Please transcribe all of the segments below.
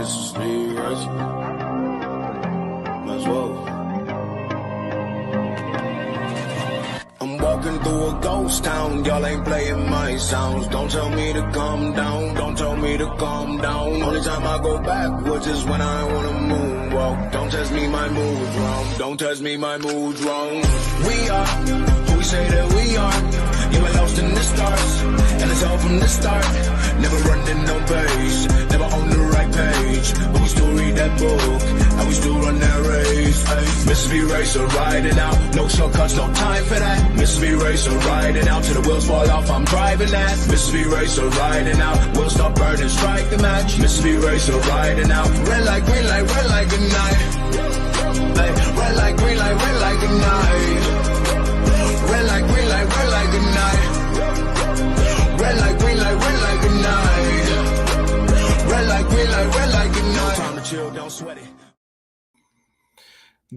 Mrs. Lee Rice. Might as well. I'm walking through a ghost town, y'all ain't playing my sounds. Don't tell me to calm down, don't tell me to calm down. Only time I go backwards is when I wanna moonwalk. Don't test me, my mood's wrong. Don't test me, my mood's wrong. We are who we say that we are. You were lost in the stars, and it's all from the start. Never running no pace, never on the right page. But we still read that book, and we still run that race. Mississippi Racer riding out, no shortcuts, no time for that. Mississippi Racer riding out till the wheels fall off, I'm driving that. Mississippi Racer riding out, we'll stop burning, strike the match. Mississippi Racer riding out, red light, green light, red light, good night. Red light, green light, red light, good night. Red light, green light, red light, good night. Red light, green light, red light, good night. Red light, green light, red light, good night. Time to chill, don't sweat it.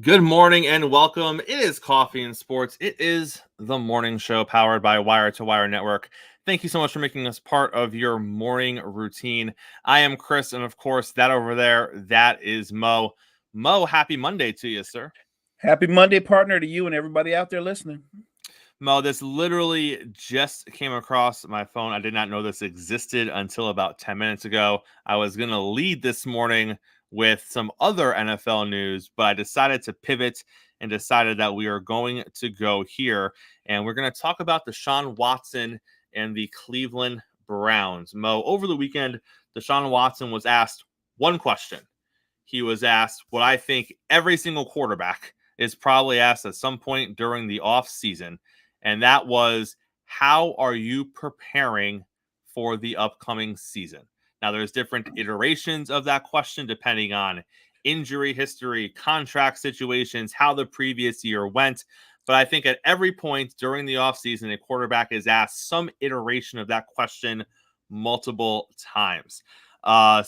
Good morning and welcome. It is Coffee and Sports. It is the morning show powered by Wire to Wire Network. Thank you so much for making us part of your morning routine. I am Chris, and of course, that over there, that is Mo. Mo, happy Monday to you, sir. Happy Monday, partner, to you and everybody out there listening. Mo, this literally just came across my phone. I did not know this existed until about 10 minutes ago. I was going to lead this morning with some other NFL news, but I decided to pivot and decided that we are going to go here. And we're going to talk about Deshaun Watson and the Cleveland Browns. Mo, over the weekend, Deshaun Watson was asked one question. He was asked what I think every single quarterback is probably asked at some point during the offseason. And that was, how are you preparing for the upcoming season? Now, there's different iterations of that question depending on injury history, contract situations, how the previous year went. But I think at every point during the offseason, a quarterback is asked some iteration of that question multiple times.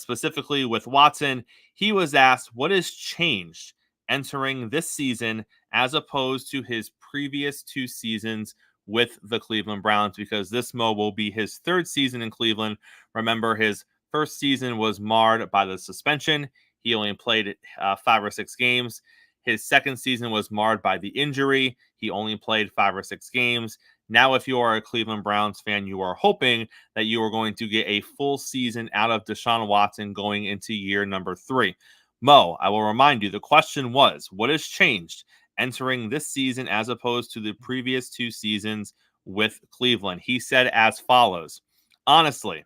Specifically with Watson, he was asked what has changed entering this season as opposed to his previous two seasons with the Cleveland Browns, because this, Mo, will be his third season in Cleveland. Remember, his first season was marred by the suspension. He only played 5 or 6 games. His second season was marred by the injury. He only played 5 or 6 games. Now, if you are a Cleveland Browns fan, you are hoping that you are going to get a full season out of Deshaun Watson going into year number 3. Mo, I will remind you, the question was, what has changed entering this season as opposed to the previous 2 seasons with Cleveland? He said as follows: honestly,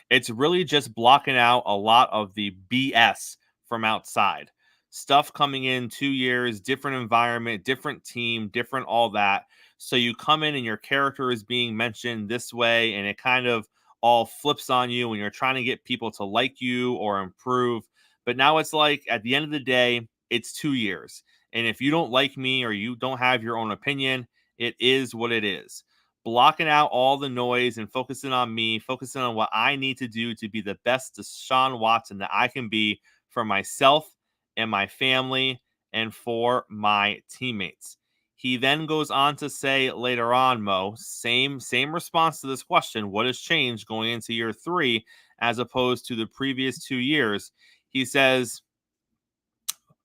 it's really just blocking out a lot of the BS from outside. Stuff coming in 2 years, different environment, different team, different all that. So you come in and your character is being mentioned this way, and it kind of all flips on you when you're trying to get people to like you or improve. But now it's like, at the end of the day, it's 2 years. And if you don't like me or you don't have your own opinion, it is what it is. Blocking out all the noise and focusing on me, focusing on what I need to do to be the best Deshaun Watson that I can be for myself and my family and for my teammates. He then goes on to say later on, Mo, same response to this question: what has changed going into year 3 as opposed to the previous 2 years? He says,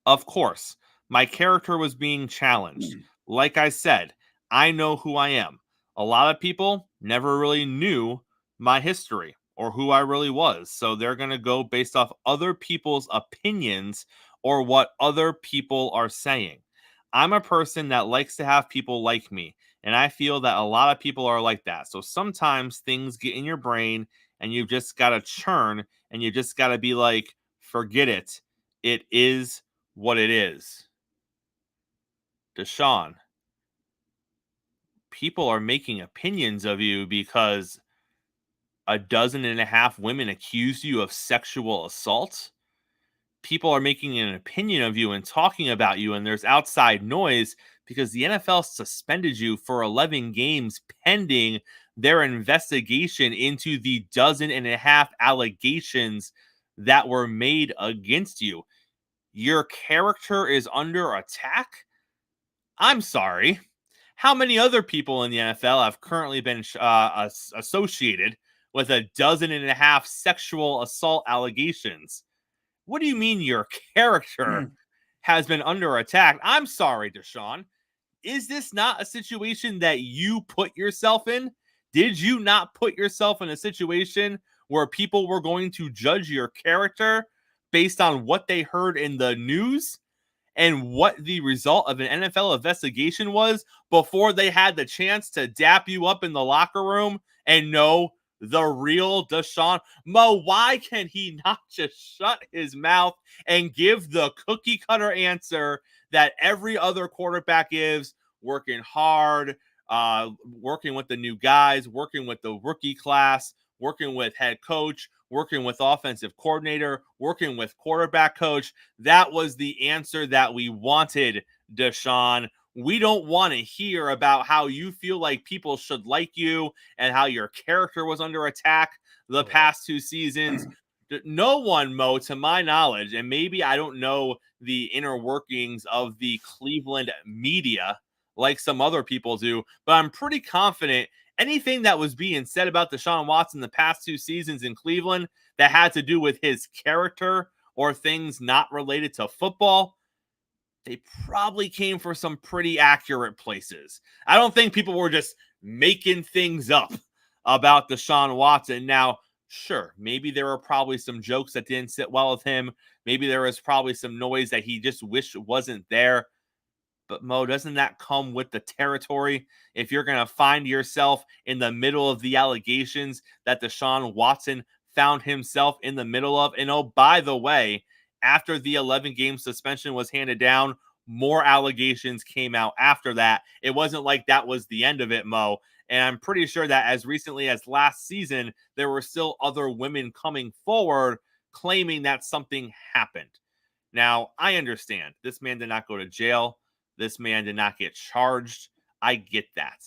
of course, my character was being challenged. Like I said, I know who I am. A lot of people never really knew my history or who I really was. So they're going to go based off other people's opinions or what other people are saying. I'm a person that likes to have people like me, and I feel that a lot of people are like that. So sometimes things get in your brain and you've just got to churn and you just got to be like, forget it. It is what it is. Deshaun, people are making opinions of you because 12 women accused you of sexual assault. People are making an opinion of you and talking about you, and there's outside noise because the NFL suspended you for 11 games pending their investigation into the 12 allegations that were made against you. Your character is under attack? I'm sorry. How many other people in the NFL have currently been associated with 12 sexual assault allegations? What do you mean your character has been under attack? I'm sorry, Deshaun. Is this not a situation that you put yourself in? Did you not put yourself in a situation where people were going to judge your character based on what they heard in the news and what the result of an NFL investigation was before they had the chance to dap you up in the locker room and know the real Deshaun? Mo, why can he not just shut his mouth and give the cookie cutter answer that every other quarterback gives? Working hard, working with the new guys, working with the rookie class, working with head coach, working with offensive coordinator, working with quarterback coach. That was the answer that we wanted, Deshaun. We don't want to hear about how you feel like people should like you and how your character was under attack the past 2 seasons. No one, Mo, to my knowledge, and maybe I don't know the inner workings of the Cleveland media like some other people do, but I'm pretty confident anything that was being said about Deshaun Watson the past 2 seasons in Cleveland that had to do with his character or things not related to football, they probably came from some pretty accurate places. I don't think people were just making things up about Deshaun Watson. Now, sure, maybe there were probably some jokes that didn't sit well with him. Maybe there was probably some noise that he just wished wasn't there. But Mo, doesn't that come with the territory? If you're going to find yourself in the middle of the allegations that Deshaun Watson found himself in the middle of, and oh, by the way, after the 11-game suspension was handed down, more allegations came out after that. It wasn't like that was the end of it, Mo. And I'm pretty sure that as recently as last season, there were still other women coming forward claiming that something happened. Now, I understand this man did not go to jail. This man did not get charged. I get that.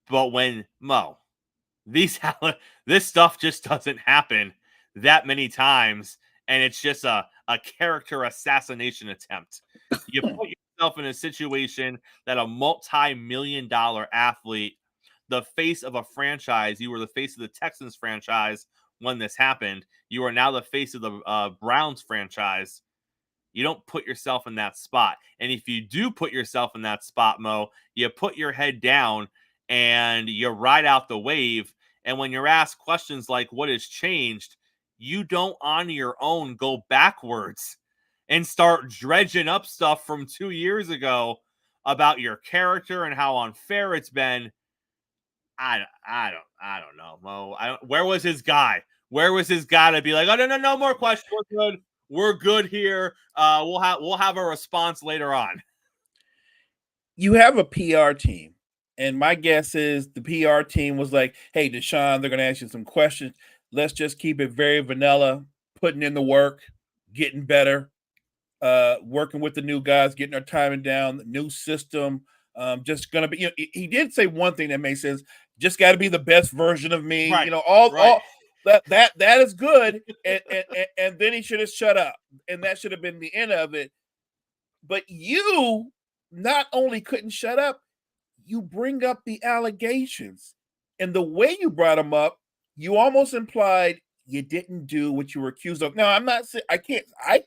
But when, Mo, this stuff just doesn't happen that many times, and it's just a character assassination attempt. You put yourself in a situation that a multi-million-dollar athlete, the face of a franchise, you were the face of the Texans franchise when this happened. You are now the face of the Browns franchise. You don't put yourself in that spot. And if you do put yourself in that spot, Mo, you put your head down and you ride out the wave. And when you're asked questions like what has changed, you don't on your own go backwards and start dredging up stuff from 2 years ago about your character and how unfair it's been. I don't know, Mo. Where was his guy? Where was his guy to be like, oh, no more questions. We're good. We're good here. We'll have a response later on. You have a PR team, and my guess is the PR team was like, hey, Deshaun, they're going to ask you some questions. Let's just keep it very vanilla, putting in the work, getting better, working with the new guys, getting our timing down, the new system. Just going to be, he did say one thing that makes sense. Just got to be the best version of me. Right. All that is good. And then he should have shut up. And that should have been the end of it. But you not only couldn't shut up, you bring up the allegations. And the way you brought them up, you almost implied you didn't do what you were accused of. Now, I'm not saying I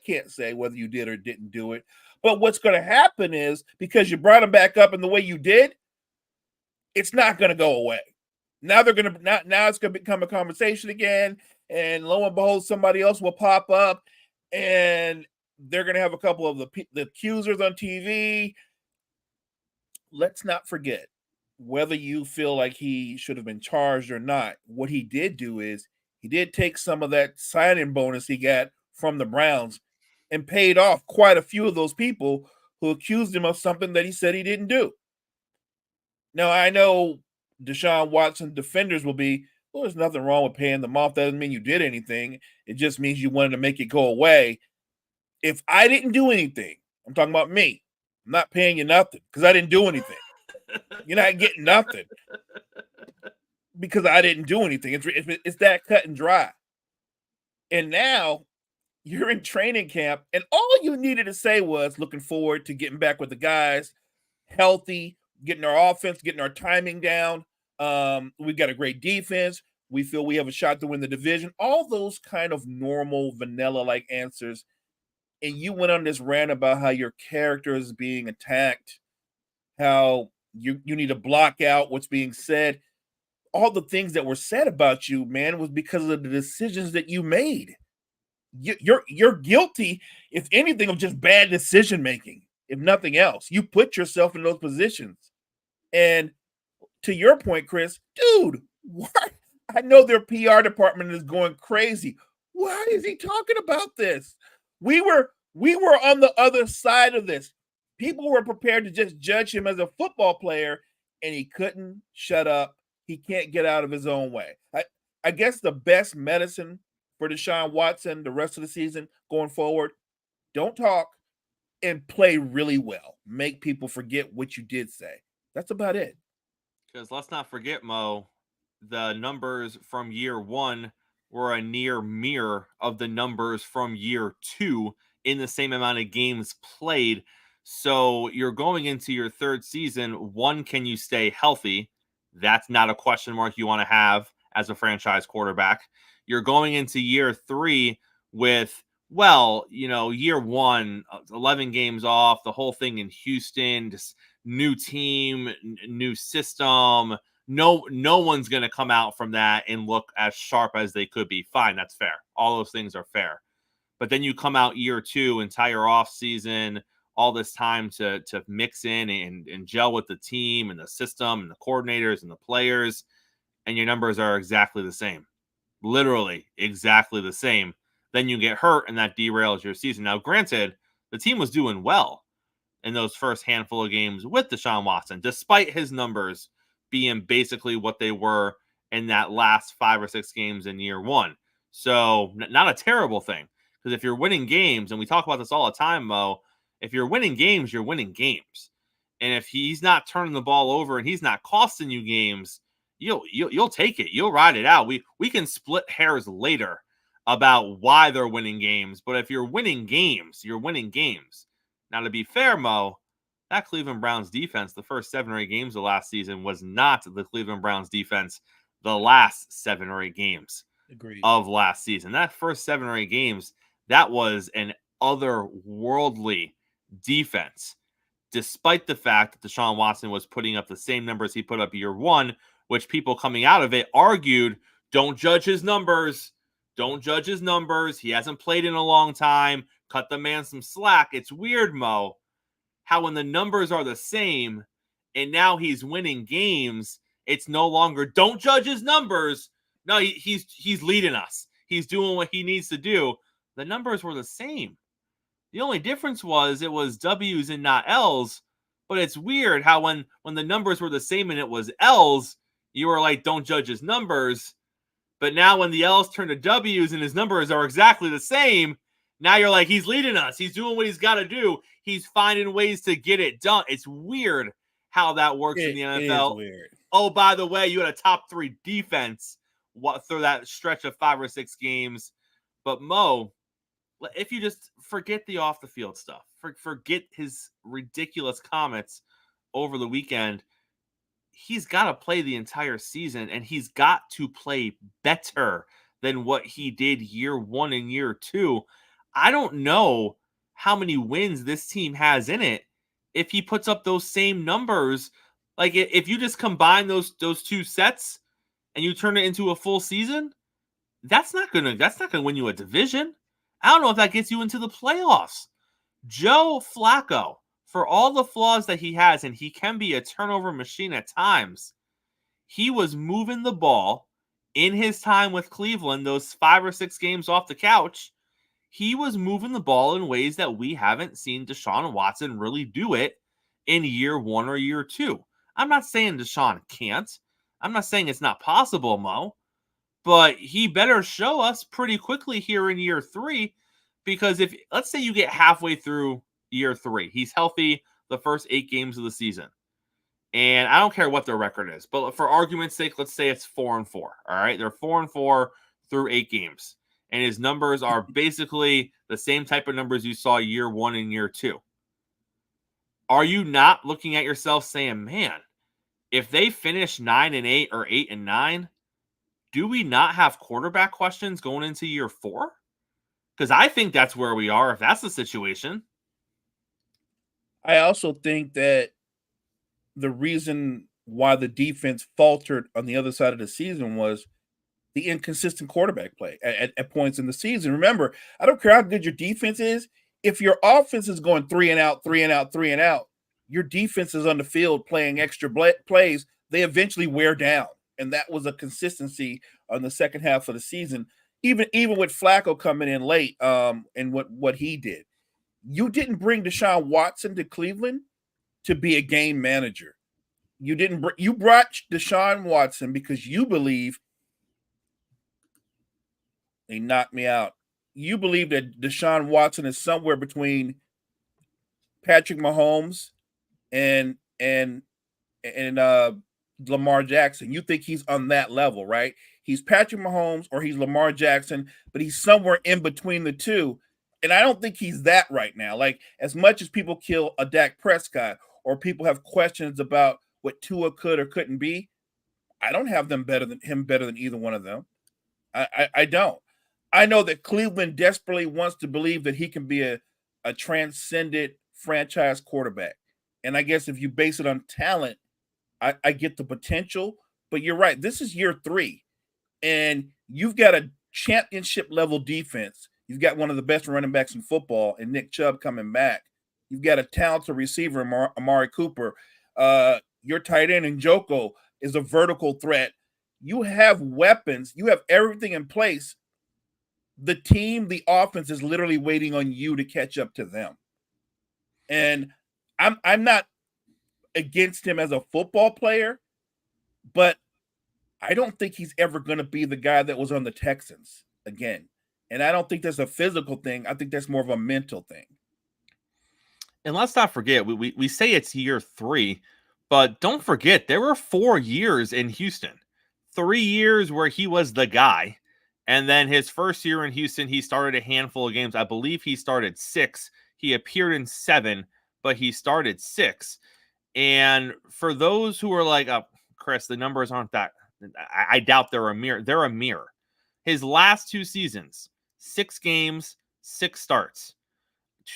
can't say whether you did or didn't do it. But what's going to happen is because you brought them back up in the way you did, it's not going to go away. Now it's going to become a conversation again, and lo and behold, somebody else will pop up, and they're going to have a couple of the accusers on TV. Let's not forget, whether you feel like he should have been charged or not, what he did do is he did take some of that signing bonus he got from the Browns and paid off quite a few of those people who accused him of something that he said he didn't do. Now, I know Deshaun Watson defenders will be, well, there's nothing wrong with paying them off. That doesn't mean you did anything. It just means you wanted to make it go away. If I didn't do anything, I'm talking about me, I'm not paying you nothing because I didn't do anything. You're not getting nothing because I didn't do anything. It's that cut and dry. And now you're in training camp, and all you needed to say was looking forward to getting back with the guys, healthy, getting our offense, getting our timing down. We've got a great defense. We feel we have a shot to win the division. All those kind of normal vanilla-like answers. And you went on this rant about how your character is being attacked, how you need to block out what's being said. All the things that were said about you, man, was because of the decisions that you made. You're guilty, if anything, of just bad decision making, if nothing else. You put yourself in those positions. And to your point, Chris, dude, what? I know their PR department is going crazy. Why is he talking about this? We were on the other side of this. People were prepared to just judge him as a football player, and he couldn't shut up. He can't get out of his own way. I guess the best medicine for Deshaun Watson the rest of the season going forward, don't talk and play really well. Make people forget what you did say. That's about it. Because let's not forget, Mo, the numbers from year one were a near mirror of the numbers from year two in the same amount of games played. So you're going into your third season. One, can you stay healthy? That's not a question mark you want to have as a franchise quarterback. You're going into year three with, well, year one, 11 games off, the whole thing in Houston, just new team, new system. No one's going to come out from that and look as sharp as they could be. Fine, that's fair. All those things are fair. But then you come out year two, entire off season, all this time to mix in and gel with the team and the system and the coordinators and the players, and your numbers are exactly the same. Literally exactly the same. Then you get hurt, and that derails your season. Now, granted, the team was doing well in those first handful of games with Deshaun Watson, despite his numbers being basically what they were in that last 5 or 6 games in year one. So not a terrible thing, because if you're winning games, and we talk about this all the time, Mo, if you're winning games, you're winning games. And if he's not turning the ball over and he's not costing you games, you'll take it. You'll ride it out. We can split hairs later about why they're winning games, but if you're winning games, you're winning games. Now, to be fair, Mo, that Cleveland Browns defense, the first 7 or 8 games of last season, was not the Cleveland Browns defense the last 7 or 8 games of last season. That first 7 or 8 games, that was an otherworldly defense, despite the fact that Deshaun Watson was putting up the same numbers he put up year one, which people coming out of it argued, don't judge his numbers. Don't judge his numbers. He hasn't played in a long time. Cut the man some slack. It's weird, Mo, how when the numbers are the same and now he's winning games, it's no longer don't judge his numbers. No, he's leading us. He's doing what he needs to do. The numbers were the same. The only difference was it was W's and not L's. But it's weird how when the numbers were the same and it was L's, you were like, don't judge his numbers. But now when the L's turn to W's and his numbers are exactly the same, now you're like, he's leading us. He's doing what he's got to do. He's finding ways to get it done. It's weird how that works in the NFL. Is weird. Oh, by the way, you had a top 3 defense through that stretch of 5 or 6 games. But Mo, if you just forget the off the field stuff, forget his ridiculous comments over the weekend, he's got to play the entire season, and he's got to play better than what he did year one and year two. I don't know how many wins this team has in it if he puts up those same numbers. Like, if you just combine those 2 sets and you turn it into a full season, that's not gonna win you a division. I don't know if that gets you into the playoffs. Joe Flacco, for all the flaws that he has, and he can be a turnover machine at times, he was moving the ball in his time with Cleveland, those 5 or 6 games off the couch. He was moving the ball in ways that we haven't seen Deshaun Watson really do it in year one or year two. I'm not saying Deshaun can't. I'm not saying it's not possible, Mo. But he better show us pretty quickly here in year 3, because if, let's say you get halfway through year 3, he's healthy the first 8 games of the season. And I don't care what their record is, but for argument's sake, let's say it's 4-4. All right. They're 4-4 through 8 games. And his numbers are basically the same type of numbers you saw year 1 and year 2. Are you not looking at yourself saying, man, if they finish 9-8 or 8-9, do we not have quarterback questions going into year 4? Because I think that's where we are if that's the situation. I also think that the reason why the defense faltered on the other side of the season was the inconsistent quarterback play at points in the season. Remember, I don't care how good your defense is. If your offense is going 3 and out, 3 and out, 3 and out, your defense is on the field playing extra plays. They eventually wear down. And that was a consistency on the second half of the season. Even with Flacco coming in late, and what he did. You didn't bring Deshaun Watson to Cleveland to be a game manager. You brought Deshaun Watson because you believe they knocked me out. You believe that Deshaun Watson is somewhere between Patrick Mahomes and Lamar Jackson. You think he's on that level, right? He's Patrick Mahomes or he's Lamar Jackson, but he's somewhere in between the two. And I don't think he's that right now. Like, as much as people kill a Dak Prescott or people have questions about what Tua could or couldn't be, I don't have them better than either one of them. I don't. I know that Cleveland desperately wants to believe that he can be a transcendent franchise quarterback. And I guess if you base it on talent, I get the potential. But you're right. This is year 3. And you've got a championship level defense. You've got one of the best running backs in football and Nick Chubb coming back. You've got a talented receiver, Amari Cooper. Your tight end, Njoku, is a vertical threat. You have weapons. You have everything in place. The team, the offense is literally waiting on you to catch up to them. And I'm not against him as a football player, but I don't think he's ever going to be the guy that was on the Texans again. And I don't think that's a physical thing. I think that's more of a mental thing. And let's not forget, we say it's year 3, but don't forget, there were 4 years in Houston. 3 years where he was the guy. And then his first year in Houston, he started a handful of games. I believe he started 6. He appeared in 7, but he started 6. And for those who are like, oh, Chris, the numbers aren't that. I doubt they're a mirror. They're a mirror. His last 2 seasons, 6 games, 6 starts.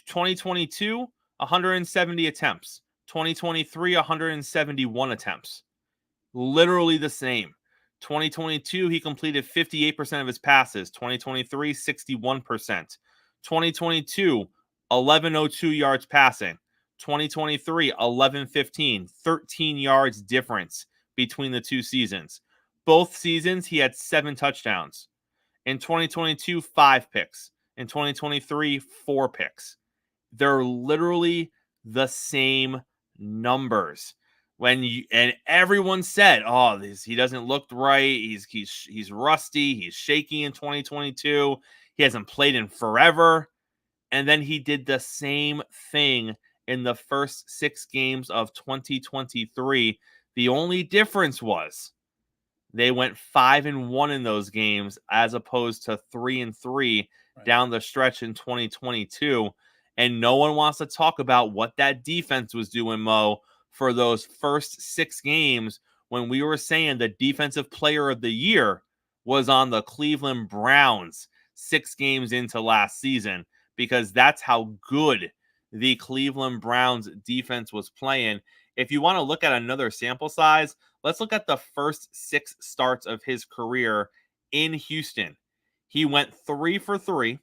2022, 170 attempts. 2023, 171 attempts. Literally the same. 2022, he completed 58% of his passes. 2023, 61%. 2022, 1102 yards passing. 2023, 1115, 13 yards difference between the 2 seasons. Both seasons, he had 7 touchdowns. In 2022, 5 picks. In 2023, 4 picks. They're literally the same numbers. And everyone said, "Oh, he doesn't look right. He's rusty. He's shaky in 2022. He hasn't played in forever." And then he did the same thing in the first 6 games of 2023. The only difference was they went 5-1 in those games as opposed to 3-3 down the stretch in 2022. And no one wants to talk about what that defense was doing, Mo, for those first 6 games when we were saying the defensive player of the year was on the Cleveland Browns 6 games into last season, because that's how good the Cleveland Browns defense was playing. If you want to look at another sample size, let's look at the first 6 starts of his career in Houston. He went 3 for 3.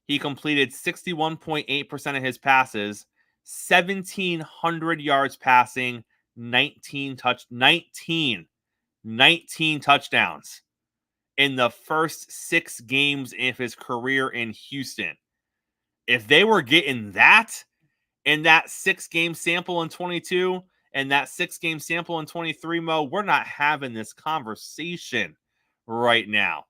He completed 61.8% of his passes, 1,700 yards passing, 19 touchdowns in the first 6 games of his career in Houston. If they were getting that in that 6-game sample in 22 and that 6-game sample in 23, Mo, we're not having this conversation right now.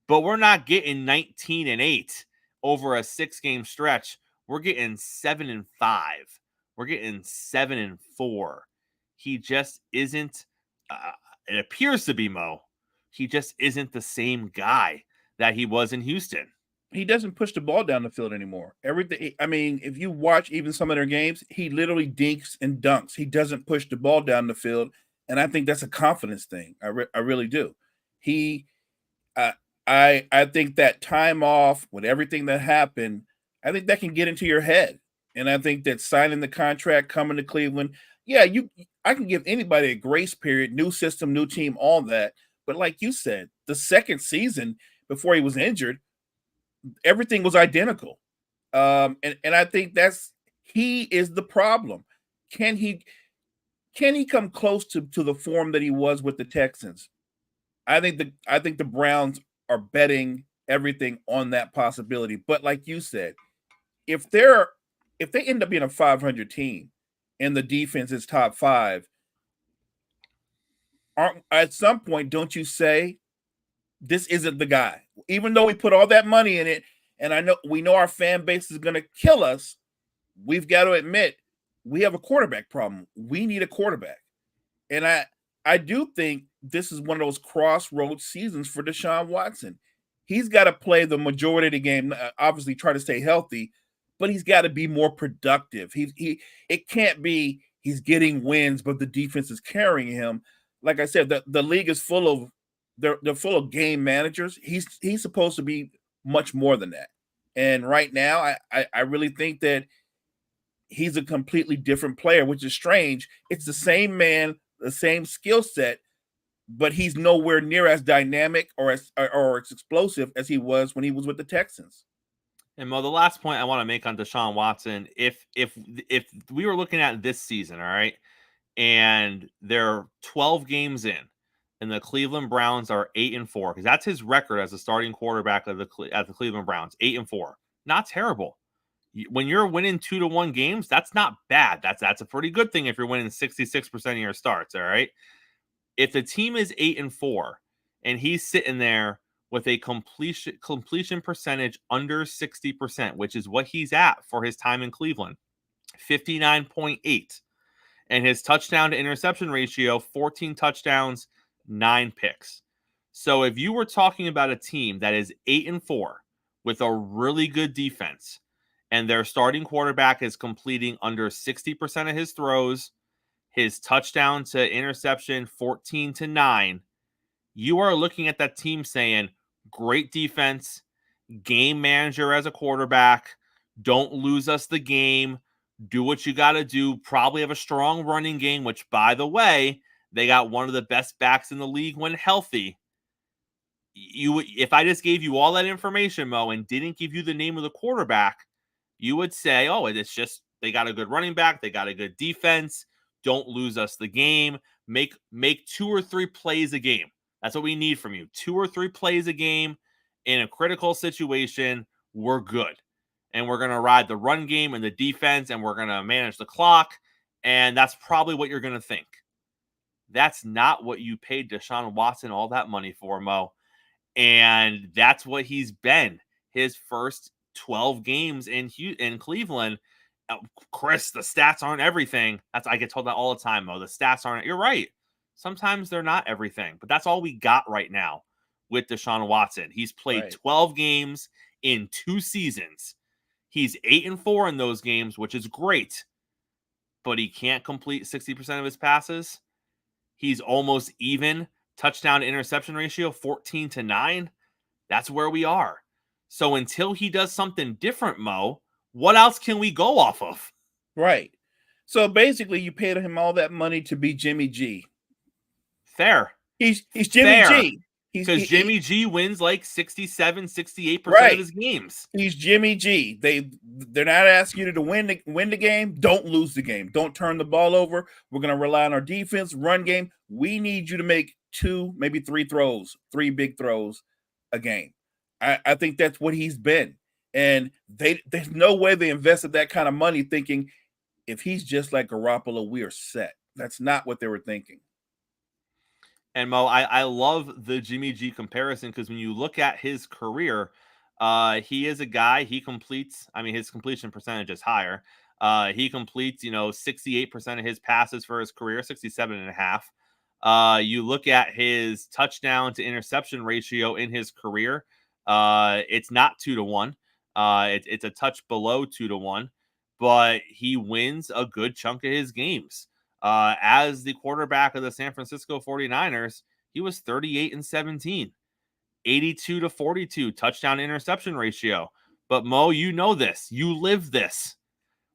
But we're not getting 19-8 over a 6-game stretch. We're getting 7-5. We're getting 7-4. He just isn't, it appears to be, Mo, he just isn't the same guy that he was in Houston. He doesn't push the ball down the field anymore. Everything. I mean, if you watch even some of their games, he literally dinks and dunks. He doesn't push the ball down the field, and I think that's a confidence thing. I really do. He, I think that time off with everything that happened, I think that can get into your head, and I think that signing the contract, coming to Cleveland, yeah, I can give anybody a grace period, new system, new team, all that. But like you said, the second season before he was injured, everything was identical. And I think he is the problem. Can he come close to the form that he was with the Texans? I think the Browns are betting everything on that possibility. But like you said, if they end up being a 500 team and the defense is top 5, at some point don't you say this isn't the guy? Even though we put all that money in it, and we know our fan base is going to kill us, we've got to admit we have a quarterback problem. We need a quarterback. And I do think this is one of those crossroads seasons for Deshaun Watson. He's got to play the majority of the game, obviously try to stay healthy, but he's got to be more productive. It can't be he's getting wins, but the defense is carrying him. Like I said, the league is full of they're full of game managers. He's supposed to be much more than that. And right now, I really think that he's a completely different player, which is strange. It's the same man, the same skill set, but he's nowhere near as dynamic or as explosive as he was when he was with the Texans. And Mo, the last point I want to make on Deshaun Watson, if we were looking at this season, all right, and they're 12 games in, and the Cleveland Browns are 8-4, because that's his record as a starting quarterback of the Cleveland Browns, 8-4, not terrible. When you're winning 2-1 games, that's not bad. That's a pretty good thing if you're winning 66% of your starts. All right. If the team is 8-4 and he's sitting there with a completion percentage under 60%, which is what he's at for his time in Cleveland, 59.8, and his touchdown to interception ratio, 14 touchdowns, 9 picks. So if you were talking about a team that is 8-4 with a really good defense, and their starting quarterback is completing under 60% of his throws, his touchdown to interception 14-9, you are looking at that team saying, great defense, game manager as a quarterback, don't lose us the game, do what you got to do, probably have a strong running game, which, by the way, they got one of the best backs in the league when healthy. If I just gave you all that information, Mo, and didn't give you the name of the quarterback, you would say, oh, it's just they got a good running back, they got a good defense, don't lose us the game, make 2 or 3 plays a game. That's what we need from you. 2 or 3 plays a game in a critical situation, we're good. And we're going to ride the run game and the defense, and we're going to manage the clock, and that's probably what you're going to think. That's not what you paid Deshaun Watson all that money for, Mo. And that's what he's been his first 12 games in Cleveland. Chris, the stats aren't everything. I get told that all the time, Mo. The stats aren't. You're right. Sometimes they're not everything, but that's all we got right now with Deshaun Watson. He's played 12 games in 2 seasons. He's 8-4 in those games, which is great, but he can't complete 60% of his passes. He's almost even touchdown to interception ratio, 14-9. That's where we are. So until he does something different, Mo, what else can we go off of? Right. So basically, you paid him all that money to be Jimmy G. Fair. He's Jimmy G. Because Jimmy G wins like 67, 68% of his games. He's Jimmy G. They're not asking you to win the game. Don't lose the game. Don't turn the ball over. We're going to rely on our defense, run game. We need you to make 2, maybe 3 throws, 3 big throws a game. I think that's what he's been. And there's no way they invested that kind of money thinking if he's just like Garoppolo, we are set. That's not what they were thinking. And Mo, I love the Jimmy G comparison because when you look at his career, he is a guy, he completes, his completion percentage is higher. He completes, 68% of his passes for his career, 67.5. You look at his touchdown to interception ratio in his career, it's not 2-1. It's a touch below 2-1, but he wins a good chunk of his games. As the quarterback of the San Francisco 49ers, he was 38-17, 82-42 touchdown interception ratio. But Mo, you know this. You live this.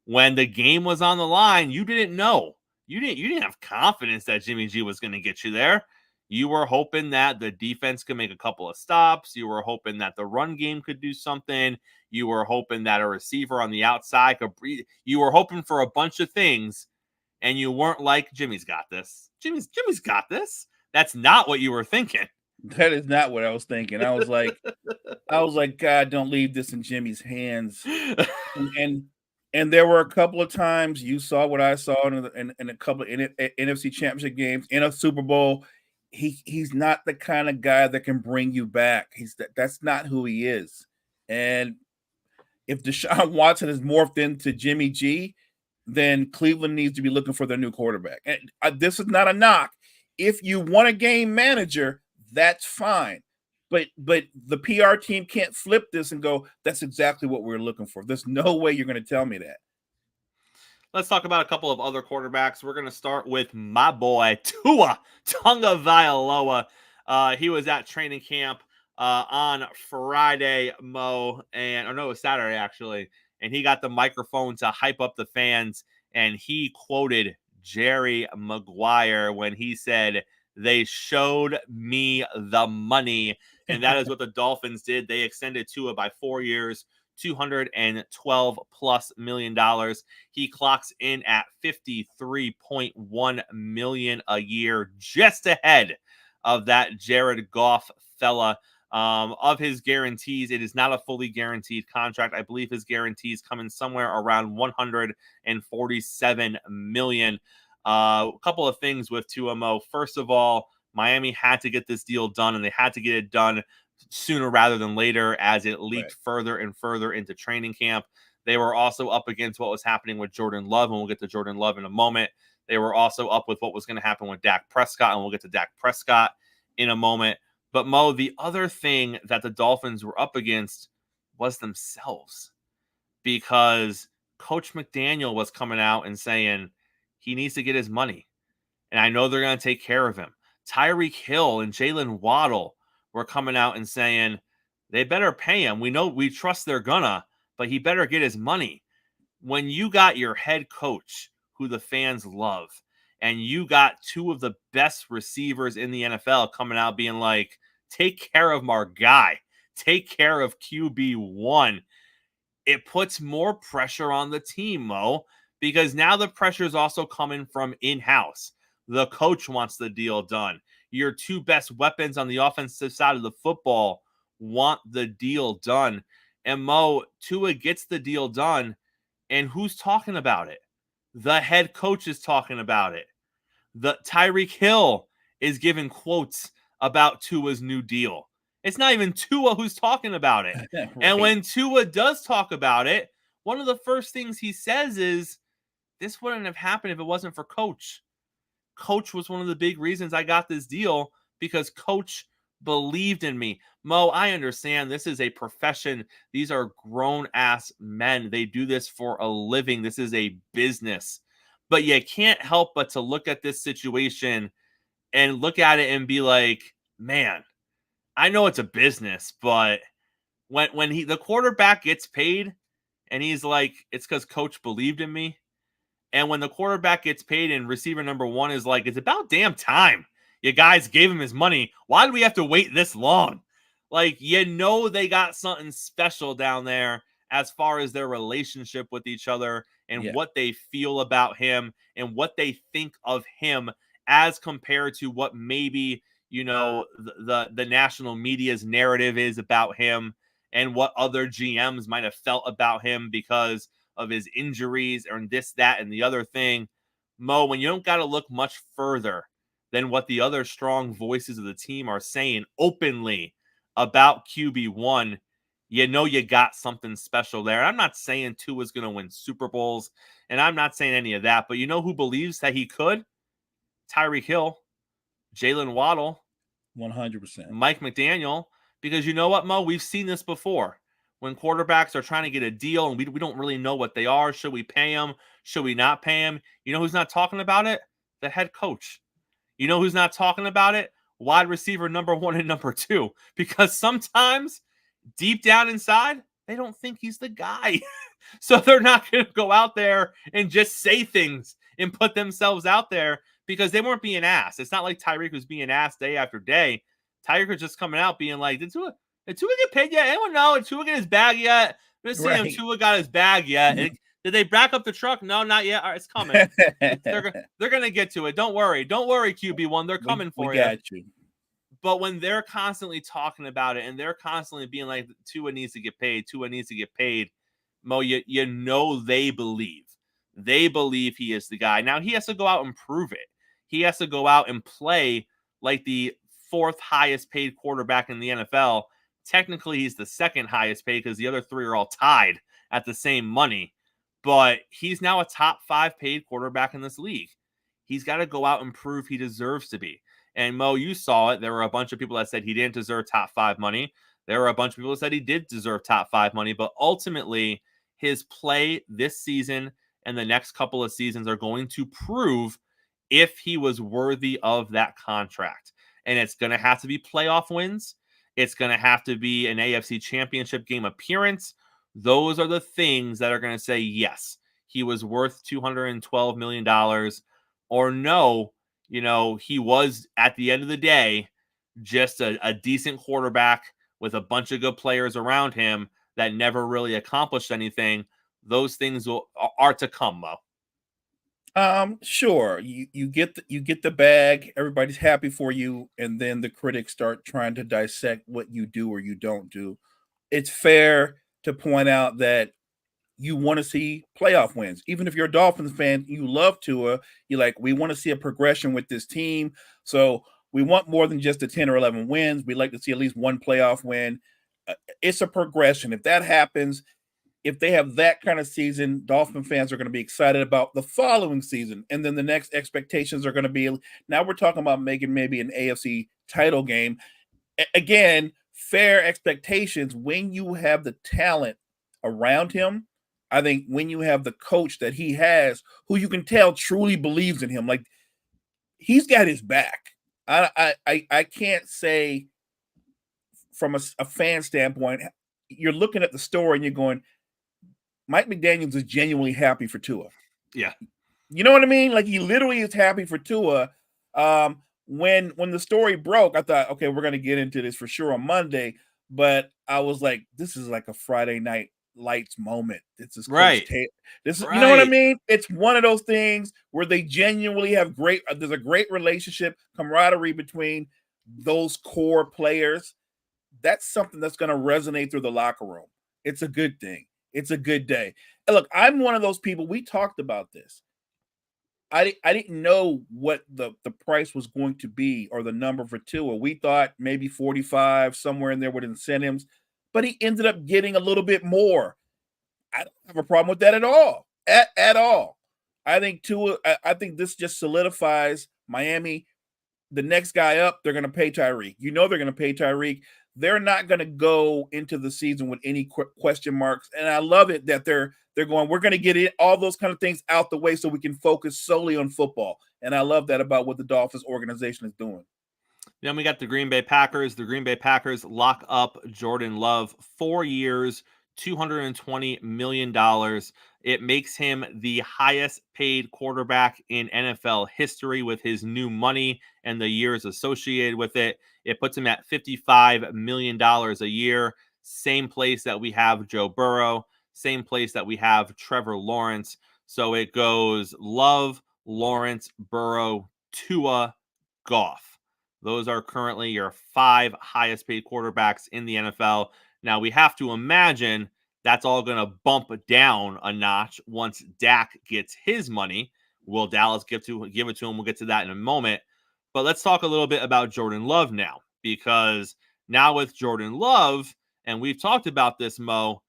When the game was on the line, you didn't know. You didn't have confidence that Jimmy G was going to get you there. You were hoping that the defense could make a couple of stops. You were hoping that the run game could do something. You were hoping that a receiver on the outside could breathe. You were hoping for a bunch of things, and you weren't like, Jimmy's got this. Jimmy's got this. That's not what you were thinking. That is not what I was thinking. I was like, God, don't leave this in Jimmy's hands. And there were a couple of times you saw what I saw in a couple of NFC Championship games, in a Super Bowl. He's not the kind of guy that can bring you back. That's not who he is. And if Deshaun Watson is morphed into Jimmy G, then Cleveland needs to be looking for their new quarterback. And this is not a knock. If you want a game manager, that's fine. But the PR team can't flip this and go, that's exactly what we're looking for. There's no way you're going to tell me that. Let's talk about a couple of other quarterbacks. We're going to start with my boy, Tua Tagovailoa. He was at training camp on Friday, Mo, it was Saturday, actually. And he got the microphone to hype up the fans. And he quoted Jerry Maguire when he said, "They showed me the money." And that is what the Dolphins did. They extended Tua by 4 years, $212+ million. He clocks in at $53.1 million a year, just ahead of that Jared Goff fella. Of his guarantees, it is not a fully guaranteed contract. I believe his guarantees come in somewhere around $147 million. A couple of things with Tua, Mo. First of all, Miami had to get this deal done, and they had to get it done sooner rather than later as it leaked further and further into training camp. They were also up against what was happening with Jordan Love, and we'll get to Jordan Love in a moment. They were also up with what was going to happen with Dak Prescott, and we'll get to Dak Prescott in a moment. But, Mo, the other thing that the Dolphins were up against was themselves, because Coach McDaniel was coming out and saying he needs to get his money, and I know they're going to take care of him. Tyreek Hill and Jalen Waddle were coming out and saying they better pay him. We trust they're gonna, but he better get his money. When you got your head coach, who the fans love, and you got two of the best receivers in the NFL coming out being like, take care of our guy, take care of QB1, it puts more pressure on the team, Mo, because now the pressure is also coming from in-house. The coach wants the deal done. Your two best weapons on the offensive side of the football want the deal done. And Mo, Tua gets the deal done, and who's talking about it? The head coach is talking about it. The Tyreek Hill is giving quotes about Tua's new deal. It's not even Tua who's talking about it. Right. And when Tua does talk about it, one of the first things he says is, this wouldn't have happened if it wasn't for Coach. Coach was one of the big reasons I got this deal, because Coach believed in me. Mo, I understand this is a profession. These are grown-ass men. They do this for a living. This is a business. But you can't help but to look at this situation and look at it and be like, man, I know it's a business, but when the quarterback gets paid and he's like, it's because Coach believed in me. And when the quarterback gets paid and receiver number one is like, it's about damn time you guys gave him his money. Why do we have to wait this long? Like, they got something special down there as far as their relationship with each other and what they feel about him and what they think of him as compared to what maybe, the national media's narrative is about him and what other GMs might have felt about him because of his injuries or this, that, and the other thing. Mo, when you don't got to look much further than what the other strong voices of the team are saying openly about QB1, you got something special there. I'm not saying Tua's going to win Super Bowls, and I'm not saying any of that, but you know who believes that he could? Tyreek Hill, Jalen Waddle, 100%. Mike McDaniel, because you know what, Mo? We've seen this before. When quarterbacks are trying to get a deal and we don't really know what they are. Should we pay them? Should we not pay them? You know who's not talking about it? The head coach. You know who's not talking about it? wide receiver number 1 and number 2, because sometimes deep down inside, they don't think he's the guy. So they're not going to go out there and just say things and put themselves out there because they weren't being asked. It's not like Tyreek was being asked day after day. Tyreek was just coming out being like, did Tua get paid yet? Anyone know? Did Tua get his bag yet? Just saying if Tua got his bag yet. Did they back up the truck? No, not yet. All right, it's coming. They're going to get to it. Don't worry. Don't worry, QB1. They're coming for you. Got you. But when they're constantly talking about it and they're constantly being like, Tua needs to get paid, Tua needs to get paid, Mo, you know they believe. They believe he is the guy. Now, he has to go out and prove it. He has to go out and play like the 4th highest paid quarterback in the NFL. Technically, he's the 2nd highest paid because the other 3 are all tied at the same money. But he's now a top 5 paid quarterback in this league. He's got to go out and prove he deserves to be. And Mo, you saw it. There were a bunch of people that said he didn't deserve top 5 money. There were a bunch of people that said he did deserve top 5 money. But ultimately, his play this season and the next couple of seasons are going to prove if he was worthy of that contract. And it's going to have to be playoff wins. It's going to have to be an AFC Championship game appearance. Those are the things that are going to say, yes, he was worth $212 million, or no, he was, at the end of the day, just a decent quarterback with a bunch of good players around him that never really accomplished anything. Those things are to come, Mo. Sure. You get the bag, everybody's happy for you, and then the critics start trying to dissect what you do or you don't do. It's fair to point out that you want to see playoff wins. Even if you're a Dolphins fan, you love Tua. You're like, we want to see a progression with this team. So we want more than just the 10 or 11 wins. We'd like to see at least one playoff win. It's a progression. If that happens, if they have that kind of season, Dolphin fans are going to be excited about the following season. And then the next expectations are going to be, now we're talking about making maybe an AFC title game. Again, fair expectations when you have the talent around him. I think when you have the coach that he has, who you can tell truly believes in him, like he's got his back. I can't say from a fan standpoint, you're looking at the story and you're going, Mike McDaniels is genuinely happy for Tua. Yeah. You know what I mean? Like he literally is happy for Tua. When the story broke, I thought, okay, we're going to get into this for sure on Monday. But I was like, this is like a Friday Night Lights moment. This is right. This is, right. You know what I mean? It's one of those things where they genuinely have there's a great relationship, camaraderie between those core players. That's something that's going to resonate through the locker room. It's a good thing. It's a good day. And look, I'm one of those people. We talked about this. I didn't know what the price was going to be or the number for Tua. We thought maybe 45, somewhere in there with incentives, but he ended up getting a little bit more. I don't have a problem with that at all. At all. I think Tua, I think this just solidifies Miami. The next guy up, they're going to pay Tyreek. You know they're going to pay Tyreek. They're not going to go into the season with any question marks. And I love it that they're going, we're going to get it, all those kind of things out the way so we can focus solely on football. And I love that about what the Dolphins organization is doing. Then we got the Green Bay Packers. The Green Bay Packers lock up Jordan Love, 4 years, $220 million. It makes him the highest paid quarterback in NFL history with his new money and the years associated with it. It puts him at $55 million a year. Same place that we have Joe Burrow. Same place that we have Trevor Lawrence. So it goes Love, Lawrence, Burrow, Tua, Goff. Those are currently your 5 highest paid quarterbacks in the NFL. Now we have to imagine that's all going to bump down a notch once Dak gets his money. Will Dallas give it to him? We'll get to that in a moment. But let's talk a little bit about Jordan Love now, because now with Jordan Love, and we've talked about this, Mo,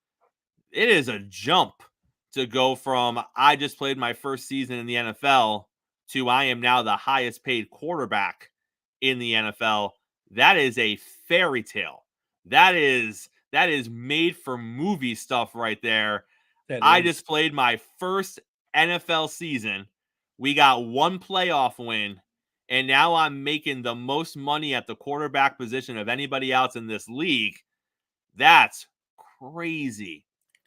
it is a jump to go from I just played my first season in the NFL to I am now the highest paid quarterback in the NFL. That is a fairy tale. That is made for movie stuff right there. I just played my first NFL season. We got one playoff win, and now I'm making the most money at the quarterback position of anybody else in this league. That's crazy.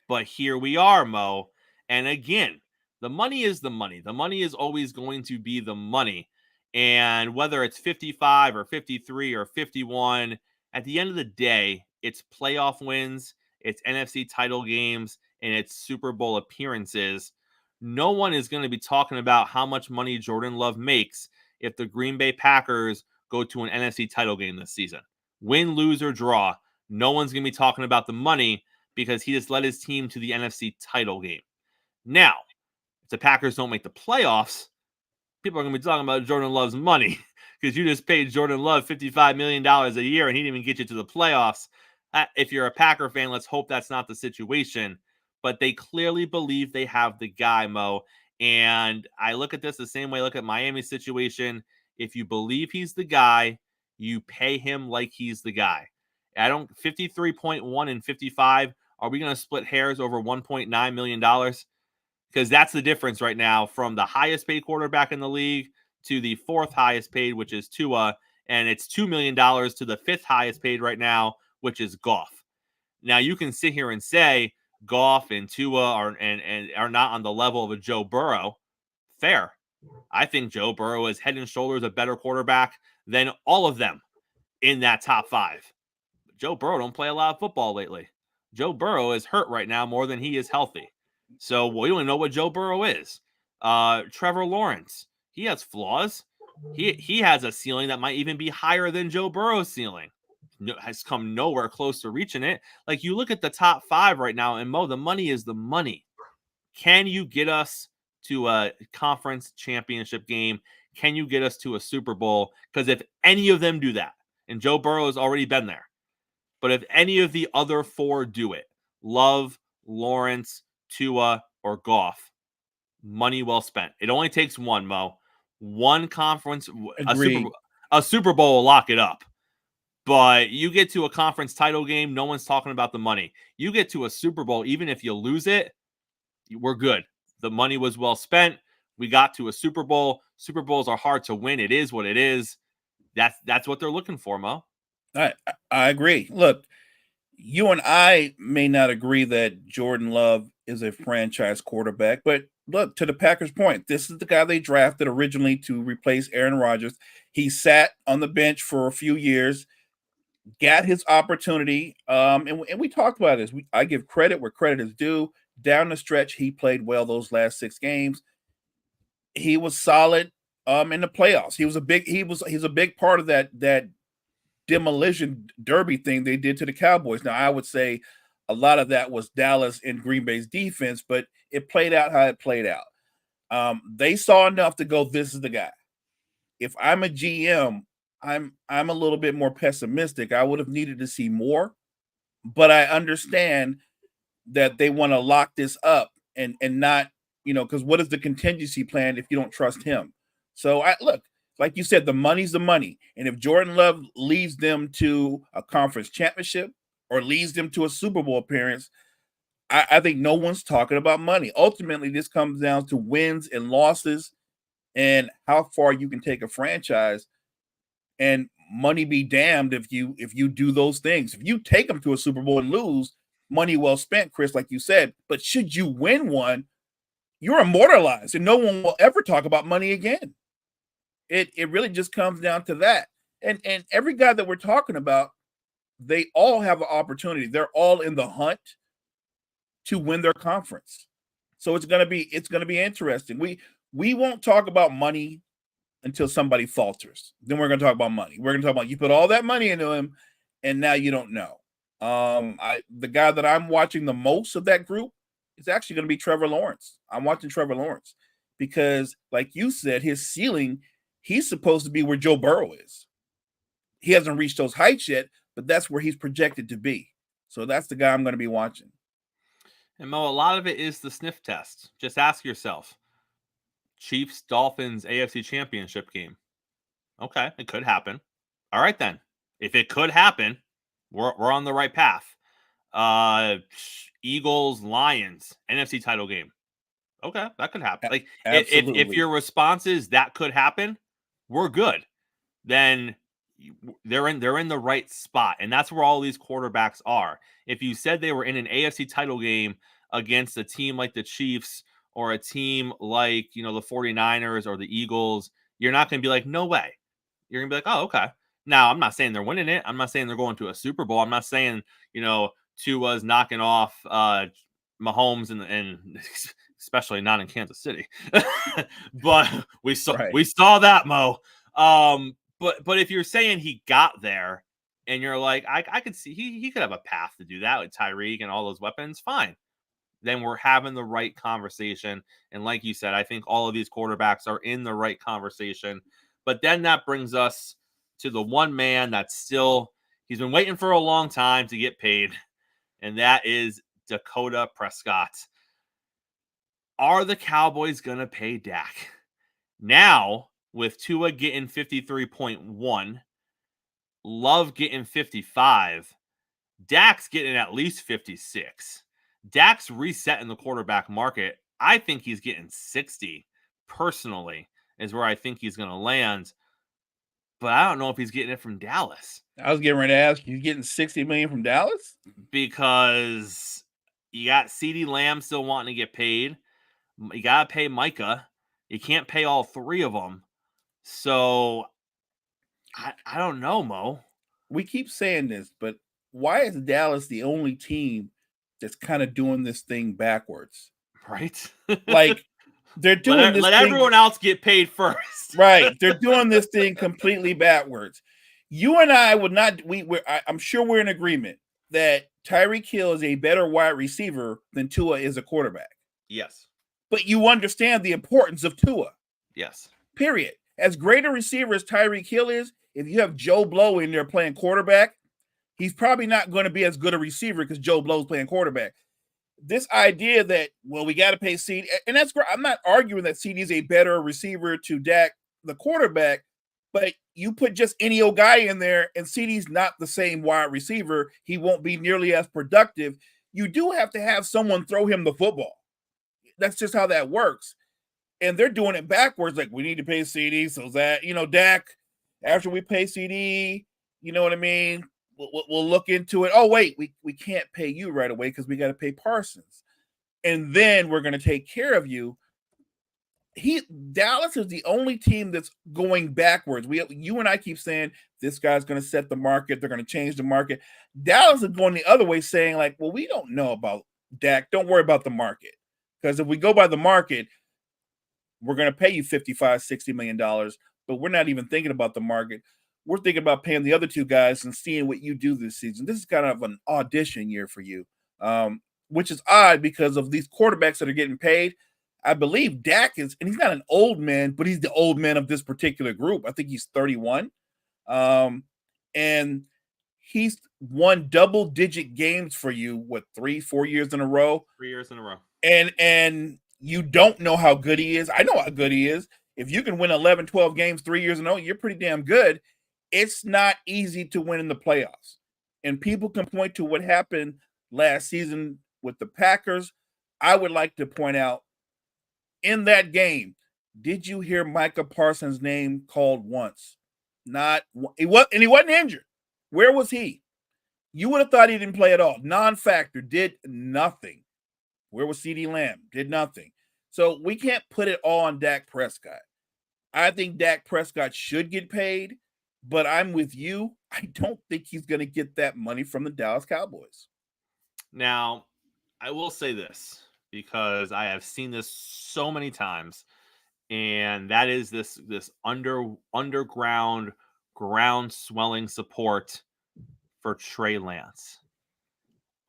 But here we are, Mo. And again, the money is the money. The money is always going to be the money. And whether it's 55 or 53 or 51, at the end of the day, it's playoff wins, it's NFC title games, and it's Super Bowl appearances. No one is going to be talking about how much money Jordan Love makes if the Green Bay Packers go to an NFC title game this season. Win, lose, or draw, no one's going to be talking about the money because he just led his team to the NFC title game. Now, if the Packers don't make the playoffs, people are going to be talking about Jordan Love's money because you just paid Jordan Love $55 million a year and he didn't even get you to the playoffs. If you're a Packer fan, let's hope that's not the situation. But they clearly believe they have the guy, Mo. And I look at this the same way I look at Miami's situation. If you believe he's the guy, you pay him like he's the guy. 53.1 and 55. Are we going to split hairs over $1.9 million? Because that's the difference right now from the highest paid quarterback in the league to the fourth highest paid, which is Tua. And it's $2 million to the fifth highest paid right now, which is Goff. Now, you can sit here and say Goff and Tua are not on the level of a Joe Burrow. Fair. I think Joe Burrow is head and shoulders a better quarterback than all of them in that top five. Joe Burrow don't play a lot of football lately. Joe Burrow is hurt right now more than he is healthy. So we don't know what Joe Burrow is. Trevor Lawrence, he has flaws. He has a ceiling that might even be higher than Joe Burrow's ceiling. Has come nowhere close to reaching it. Like, you look at the top five right now, and Mo, the money is the money. Can you get us to a conference championship game? Can you get us to a Super Bowl? Because if any of them do that, and Joe Burrow has already been there, but if any of the other four do it, Love, Lawrence, Tua, or Goff, money well spent. It only takes one, Mo. One conference, a Super Bowl will lock it up. But you get to a conference title game, no one's talking about the money. You get to a Super Bowl, even if you lose it, we're good. The money was well spent. We got to a Super Bowl. Super Bowls are hard to win. It is what it is. That's what they're looking for, Mo. I agree. Look, you and I may not agree that Jordan Love is a franchise quarterback, but look, to the Packers' point, this is the guy they drafted originally to replace Aaron Rodgers. He sat on the bench for a few years, got his opportunity, and we talked about this. I give credit where credit is due. Down the stretch, he played well those last 6 games. He was solid in the playoffs. He's a big part of that demolition derby thing they did to the Cowboys. Now, I would say a lot of that was Dallas and Green Bay's defense, but it played out how it played out. They saw enough to go, this is the guy. If I'm a GM, I'm a little bit more pessimistic. I would have needed to see more, but I understand that they want to lock this up and not, because what is the contingency plan if you don't trust him? So look, like you said, the money's the money. And if Jordan Love leads them to a conference championship or leads them to a Super Bowl appearance, I think no one's talking about money. Ultimately, this comes down to wins and losses and how far you can take a franchise. And money be damned if you do those things. If you take them to a Super Bowl and lose, money well spent, Chris, like you said. But should you win one, you're immortalized and no one will ever talk about money again. It really just comes down to that. And every guy that we're talking about, they all have an opportunity. They're all in the hunt to win their conference. So it's gonna be interesting. We won't talk about money until somebody falters. Then we're gonna talk about money. We're gonna talk about you put all that money into him, and now you don't know. The guy that I'm watching the most of that group is actually gonna be Trevor Lawrence. I'm watching Trevor Lawrence because, like you said, his ceiling. He's supposed to be where Joe Burrow is. He hasn't reached those heights yet, but that's where he's projected to be. So that's the guy I'm going to be watching. And Mo, a lot of it is the sniff test. Just ask yourself, Chiefs, Dolphins, AFC Championship game. Okay, it could happen. All right, then. If it could happen, we're on the right path. Eagles, Lions, NFC title game. Okay, that could happen. Like, if your response is that could happen, we're good. Then they're in the right spot. And that's where all these quarterbacks are. If you said they were in an AFC title game against a team like the Chiefs or a team like, the 49ers or the Eagles, you're not going to be like, no way. You're going to be like, oh, okay. Now, I'm not saying they're winning it. I'm not saying they're going to a Super Bowl. I'm not saying, Tua's knocking off Mahomes and especially not in Kansas City. But we saw that, Mo. But if you're saying he got there and you're like, I could see he could have a path to do that with Tyreek and all those weapons, fine. Then we're having the right conversation. And like you said, I think all of these quarterbacks are in the right conversation. But then that brings us to the one man that's he's been waiting for a long time to get paid, and that is Dakota Prescott. Are the Cowboys going to pay Dak? Now, with Tua getting 53.1, Love getting 55, Dak's getting at least 56. Dak's resetting the quarterback market. I think he's getting 60, personally, is where I think he's going to land. But I don't know if he's getting it from Dallas. I was getting ready to ask you, getting $60 million from Dallas? Because you got CeeDee Lamb still wanting to get paid. You got to pay Micah. You can't pay all three of them. So, I don't know, Mo. We keep saying this, but why is Dallas the only team that's kind of doing this thing backwards? Right? Like, they're doing this let thing, everyone else get paid first. Right. They're doing this thing completely backwards. You and I would not, I'm sure we're in agreement that Tyreek Hill is a better wide receiver than Tua is a quarterback. Yes. But you understand the importance of Tua. Yes. Period. As great a receiver as Tyreek Hill is, if you have Joe Blow in there playing quarterback, he's probably not going to be as good a receiver because Joe Blow's playing quarterback. This idea that, we got to pay CD, and that's great. I'm not arguing that CD is a better receiver to Dak, the quarterback, but you put just any old guy in there and CD's not the same wide receiver. He won't be nearly as productive. You do have to have someone throw him the football. That's just how that works. And they're doing it backwards. Like, we need to pay CD so that, Dak, after we pay CD, you know what I mean? We'll look into it. Oh, wait, we can't pay you right away because we got to pay Parsons. And then we're going to take care of you. Dallas is the only team that's going backwards. You and I keep saying this guy's going to set the market. They're going to change the market. Dallas is going the other way, saying like, well, we don't know about Dak. Don't worry about the market. Because if we go by the market, we're going to pay you $55, $60 million, but we're not even thinking about the market. We're thinking about paying the other two guys and seeing what you do this season. This is kind of an audition year for you, which is odd because of these quarterbacks that are getting paid. I believe Dak is, and he's not an old man, but he's the old man of this particular group. I think he's 31. And he's won double-digit games for you, 3-4 years in a row? 3 years in a row. And you don't know how good he is. I know how good he is. If you can win 11, 12 games 3 years in a row, you're pretty damn good. It's not easy to win in the playoffs. And people can point to what happened last season with the Packers. I would like to point out, in that game, did you hear Micah Parsons' name called once? And he wasn't injured. Where was he? You would have thought he didn't play at all. Non-factor, did nothing. Where was CeeDee Lamb? Did nothing. So we can't put it all on Dak Prescott. I think Dak Prescott should get paid, but I'm with you. I don't think he's going to get that money from the Dallas Cowboys. Now, I will say this, because I have seen this so many times, and that is this underground, ground swelling support for Trey Lance.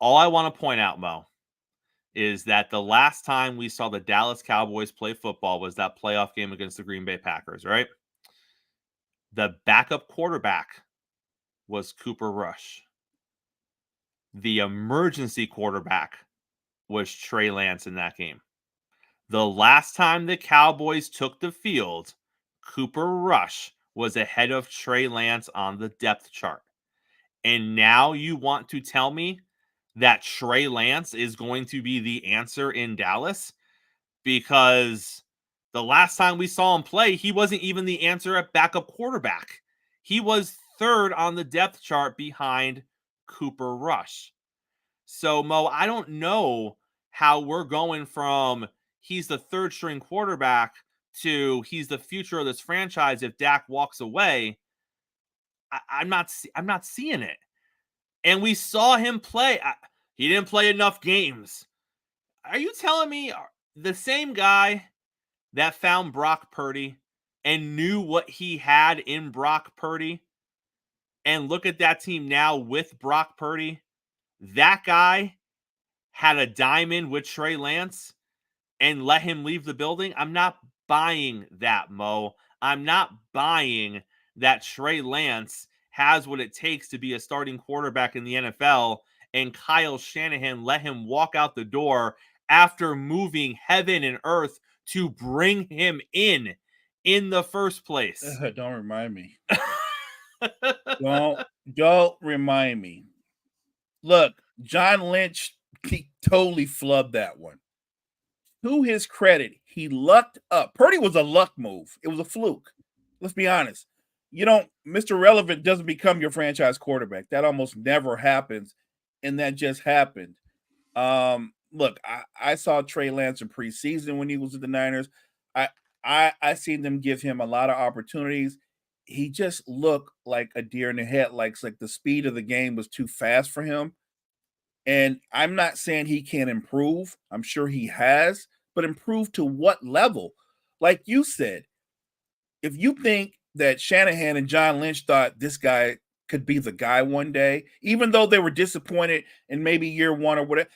All I want to point out, Mo, is that the last time we saw the Dallas Cowboys play football was that playoff game against the Green Bay Packers, right? The backup quarterback was Cooper Rush. The emergency quarterback was Trey Lance in that game. The last time the Cowboys took the field, Cooper Rush was ahead of Trey Lance on the depth chart. And now you want to tell me that Trey Lance is going to be the answer in Dallas? Because The last time we saw him play, he wasn't even the answer at backup quarterback. He was third on the depth chart behind Cooper Rush. So, Mo, I don't know how we're going from he's the third string quarterback to he's the future of this franchise if Dak walks away. I'm not seeing it. And we saw him play. He didn't play enough games. Are you telling me the same guy that found Brock Purdy and knew what he had in Brock Purdy, and look at that team now with Brock Purdy, that guy had a diamond with Trey Lance and let him leave the building? I'm not buying that, Mo. I'm not buying that Trey Lance has what it takes to be a starting quarterback in the NFL, and Kyle Shanahan let him walk out the door after moving heaven and earth to bring him in the first place. Don't remind me. Don't remind me. Look, John Lynch, he totally flubbed that one. To his credit, he lucked up. Purdy was a luck move. It was a fluke. Let's be honest. Mr. Relevant doesn't become your franchise quarterback. That almost never happens, and that just happened. Look, I saw Trey Lance in preseason when he was with the Niners. I seen them give him a lot of opportunities. He just looked like a deer in the headlights. Like the speed of the game was too fast for him. And I'm not saying he can't improve. I'm sure he has, but improve to what level? Like you said, if you think that Shanahan and John Lynch thought this guy could be the guy one day, even though they were disappointed in maybe year one or whatever,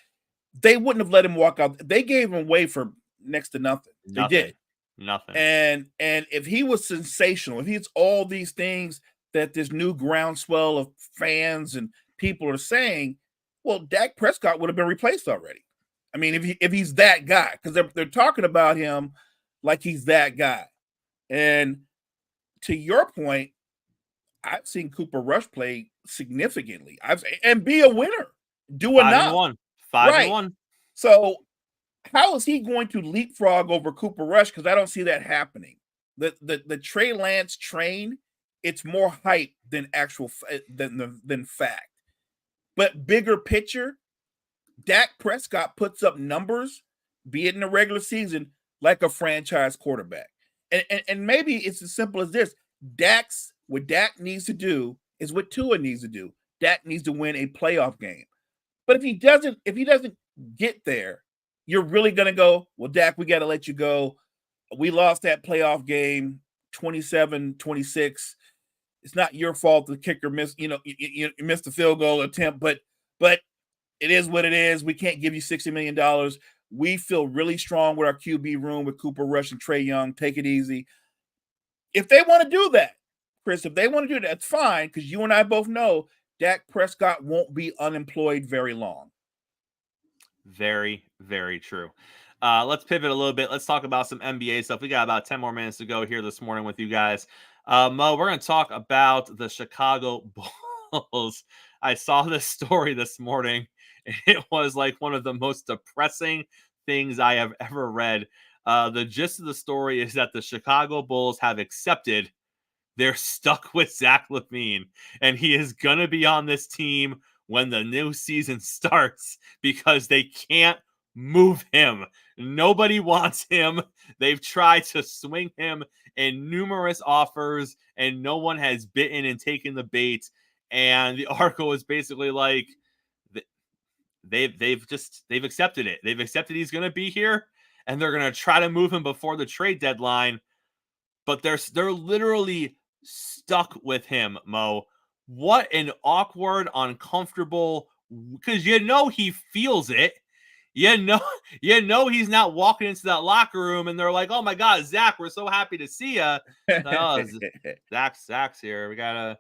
they wouldn't have let him walk out. They gave him away for next to nothing. They did. Nothing. And if he was sensational, if he's all these things that this new groundswell of fans and people are saying, well, Dak Prescott would have been replaced already. I mean, if he's that guy, because they're talking about him like he's that guy. And to your point, I've seen Cooper Rush play significantly. And be a winner. Do enough. 5-1. So how is he going to leapfrog over Cooper Rush? Because I don't see that happening. The Trey Lance train, it's more hype than actual than fact. But bigger picture, Dak Prescott puts up numbers, be it in the regular season, like a franchise quarterback. And maybe it's as simple as this. What Dak needs to do is what Tua needs to do. Dak needs to win a playoff game. But if he doesn't get there, you're really going to go, well, Dak, we got to let you go. We lost that playoff game 27-26. It's not your fault the kicker missed, you missed the field goal attempt, but it is what it is. We can't give you $60 million. We feel really strong with our QB room with Cooper Rush and Trey Young. Take it easy. If they want to do that, Chris, that's fine, because you and I both know Dak Prescott won't be unemployed very long. Very, very true. Let's pivot a little bit. Let's talk about some NBA stuff. We got about 10 more minutes to go here this morning with you guys. Mo, we're going to talk about the Chicago Bulls. I saw this story this morning. It was like one of the most depressing things I have ever read. The gist of the story is that the Chicago Bulls have accepted they're stuck with Zach LaVine, and he is going to be on this team when the new season starts because they can't move him. Nobody wants him. They've tried to swing him in numerous offers, and no one has bitten and taken the bait. And the article is basically like they've accepted it. They've accepted he's going to be here, and they're going to try to move him before the trade deadline. But they're literally stuck with him, Mo. What an awkward, uncomfortable, because he feels it. You know he's not walking into that locker room and they're like, "Oh my God, Zach, we're so happy to see you." Oh, Zach's here. We gotta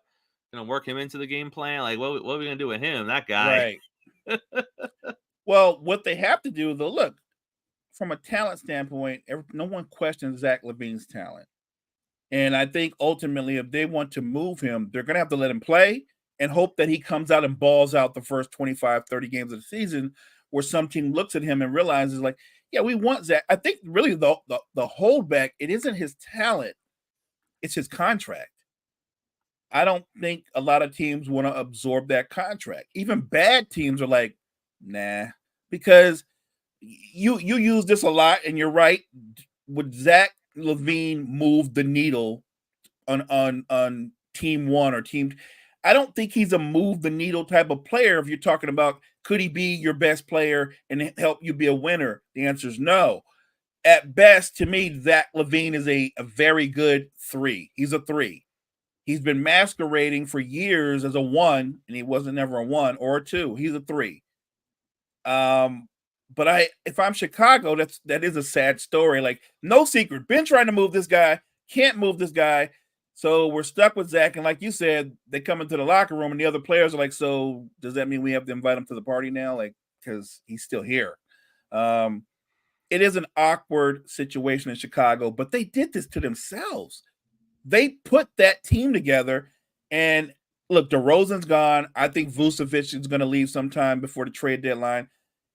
work him into the game plan. Like, what are we gonna do with him? That guy. Right. Well, what they have to do, though, look, from a talent standpoint, no one questions Zach LaVine's talent. And I think ultimately, if they want to move him, they're going to have to let him play and hope that he comes out and balls out the first 25, 30 games of the season, where some team looks at him and realizes, like, yeah, we want Zach. I think really the holdback, it isn't his talent, it's his contract. I don't think a lot of teams want to absorb that contract. Even bad teams are like, nah, because you use this a lot, and you're right. Would Zach LaVine move the needle on team one or team? I don't think he's a move the needle type of player. If you're talking about could he be your best player and help you be a winner, the answer is no. At best, to me, Zach LaVine is a very good 3. He's a 3. He's been masquerading for years as a 1, and he wasn't ever a 1 or a 2. He's a 3. But if I'm Chicago, that is a sad story. Like, no secret. Been trying to move this guy, can't move this guy. So we're stuck with Zach. And like you said, they come into the locker room and the other players are like, so does that mean we have to invite him to the party now? Like, because he's still here. It is an awkward situation in Chicago, but they did this to themselves. They put that team together, and look, DeRozan's gone. I think Vucevic is going to leave sometime before the trade deadline.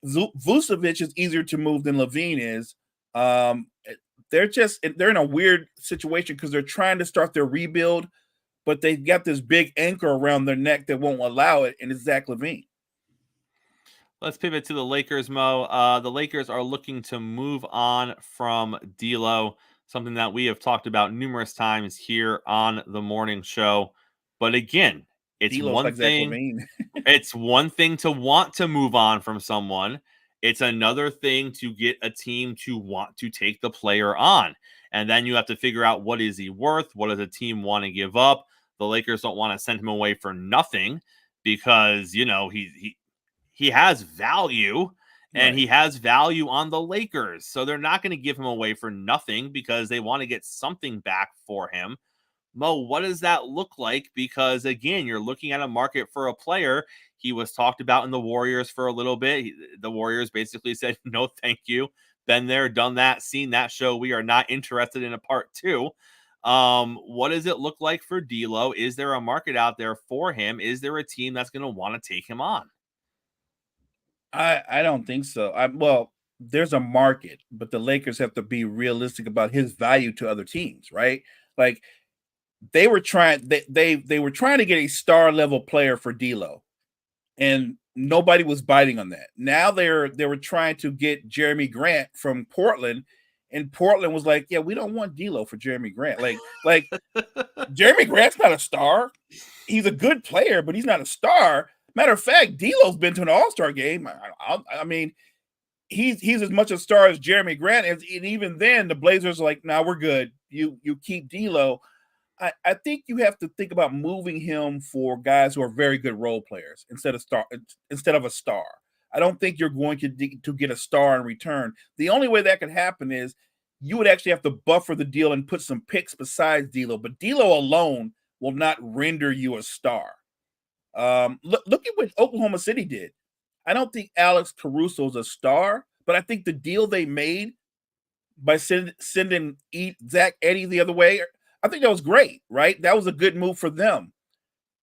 Vucevic is easier to move than LaVine is. They're in a weird situation because they're trying to start their rebuild, but they've got this big anchor around their neck that won't allow it, and it's Zach LaVine. Let's pivot to the Lakers, Mo. The Lakers are looking to move on from D'Lo, something that we have talked about numerous times here on the morning show. But again, it's D'Lo's one like thing. It's one thing to want to move on from someone. It's another thing to get a team to want to take the player on. And then you have to figure out, what is he worth? What does the team want to give up? The Lakers don't want to send him away for nothing because, you know, he has value, and Right. he has value on the Lakers. So they're not going to give him away for nothing because they want to get something back for him. Mo, what does that look like? Because again, you're looking at a market for a player. He was talked about in the Warriors for a little bit. The Warriors basically said, no, thank you. Been there, done that, seen that show. We are not interested in a part 2. What does it look like for D'Lo? Is there a market out there for him? Is there a team that's going to want to take him on? I don't think so. Well, there's a market, but the Lakers have to be realistic about his value to other teams, right? Like, they were trying they were trying to get a star level player for D'Lo, and nobody was biting on that. Now they were trying to get Jeremy Grant from Portland, and Portland was like, yeah, we don't want D'Lo for Jeremy Grant. Like Jeremy Grant's not a star. He's a good player, but he's not a star. Matter of fact, D'Lo's been to an All-Star game. I mean, he's as much a star as Jeremy Grant is, and even then, the Blazers are like, "Nah, we're good. You keep D'Lo." I think you have to think about moving him for guys who are very good role players instead of a star. I don't think you're going to get a star in return. The only way that could happen is you would actually have to buffer the deal and put some picks besides D'Lo. But D'Lo alone will not render you a star. Look at what Oklahoma City did. I don't think Alex Caruso is a star, but I think the deal they made by sending Zach Edey the other way, I think that was great, right? That was a good move for them.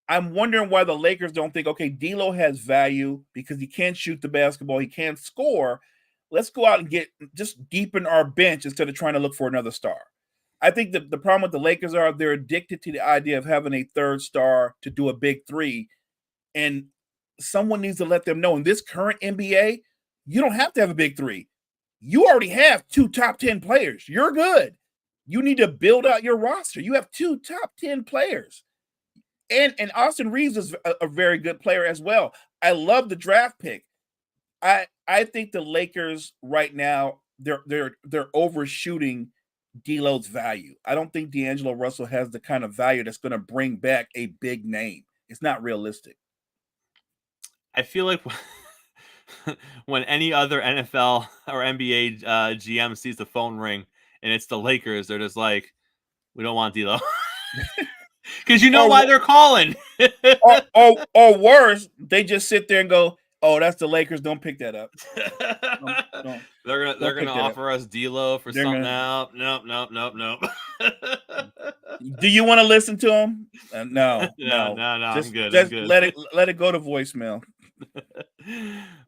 I'm wondering why the Lakers don't think, okay, D'Lo has value because he can shoot the basketball, he can score. Let's go out and just deepen our bench instead of trying to look for another star. I think the problem with the Lakers they're addicted to the idea of having a third star to do a big 3. And someone needs to let them know in this current NBA, you don't have to have a big 3. You already have 2 top 10 players. You're good. You need to build out your roster. You have 2 top 10 players. And Austin Reeves is a very good player as well. I love the draft pick. I think the Lakers right now, they're overshooting D'Lo's value. I don't think D'Angelo Russell has the kind of value that's going to bring back a big name. It's not realistic. I feel like when any other NFL or NBA GM sees the phone ring and it's the Lakers, they're just like, we don't want D'Lo. Because you know why they're calling. or worse, they just sit there and go, oh, that's the Lakers. Don't pick that up. They're gonna offer us D'Lo for something out. Nope. Do you want to listen to him? No. I'm good. Just let it go to voicemail.